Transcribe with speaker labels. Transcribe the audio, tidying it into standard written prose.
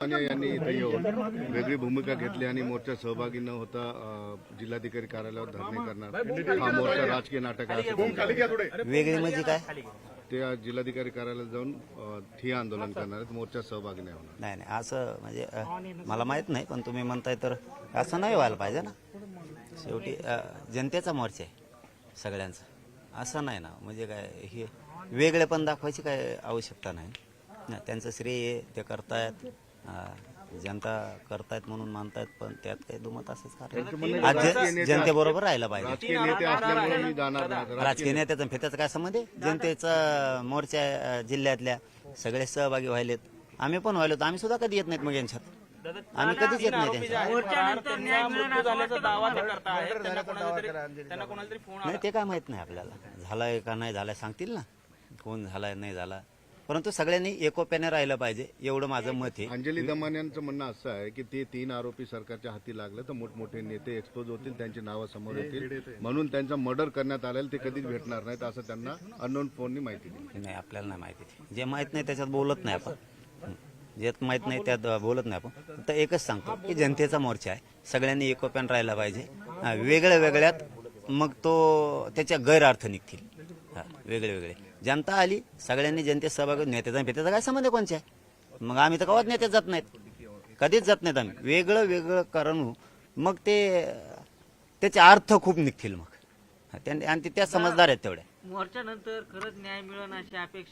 Speaker 1: यांनी इथे येऊन वेगळी भूमिका घेतली आणि मोर्चा सहभागी न होता जिल्हाधिकारी कार्यालयावर धरणे करणार, हा मोर्चा राजकीय नाटक आहे असं
Speaker 2: वेगळी म्हणजे काय?
Speaker 1: ते आज जिल्हाधिकारी कार्यालयात जाऊन ठिय्या आंदोलन करणार आहेत, मोर्चा सहभागी नाही होणार.
Speaker 2: नाही नाही असं म्हणजे मला माहित नाही, पण तुम्ही म्हणताय तर असं नाही व्हायला पाहिजे ना. शेवटी जनतेचा मोर्चा आहे सगळ्यांचा, असं नाही ना. म्हणजे काय हे वेगळे पण दाखवायची काय आवश्यकता नाही. त्यांचं श्रेय ते करतायत, जनता करतायत म्हणून मानतायत, पण त्यात काही दुमत असंच आज जनतेबरोबर राहायला पाहिजे.
Speaker 1: राजकीय नेते असल्यामुळे मी जाणार नाही.
Speaker 2: राजकीय नेत्याचा फेत्याचा काय संबंध आहे? जनतेचा मोर्चा जिल्ह्यातल्या सगळे सहभागी व्हायलेत, आम्ही पण व्हायलो. आम्ही सुद्धा कधी येत नाहीत मग यांच्यात, आम्ही कधीच येत नाही त्यांच्यात. नाही ते काय माहित नाही आपल्याला, झालाय का नाही झालाय सांगतील ना, कोण झालाय नाही झाला. परंतु सगळ्यांनी एकोप्याने राहिलं पाहिजे, एवढं माझं मत आहे.
Speaker 1: अंजली दमाने यांचं म्हणणं असं आहे की ते 3 आरोपी सरकारच्या हाती लागले तर मोठमोठे नेते एक्सपोज होतील, त्यांची नावं समोर येतील, म्हणून त्यांचा मर्डर करण्यात आलेलं ते कधीच भेटणार नाहीत असं त्यांना अननोन फोननी माहिती दिली.
Speaker 2: नाही आपल्याला नाही माहिती, जे माहित नाही त्याच्यात बोलत नाही आपण, जे माहित नाही त्यात बोलत नाही आपण. फक्त एकच सांगतो की जनतेचा मोर्चा आहे, सगळ्यांनी एकोप्याने राहायला पाहिजे. वेगळ्या वेगळ्यात मग तो त्याच्या गैरअर्थ निघतील. वेगळे वेगळे जनता आली, सगळ्यांनी जनतेत सहभागी. नेत्याचा फेत्याचा काय संबंध आहे कोणच्या? मग आम्ही तर कवाच नेत्यात जात नाहीत, कधीच जात नाहीत आम्ही. वेगळं वेगळं करून मग त्याचे अर्थ खूप निघतील मग, आणि त्या समजदार आहेत तेवढ्या.
Speaker 3: मोर्चानंतर खरंच न्याय मिळेल अशी अपेक्षा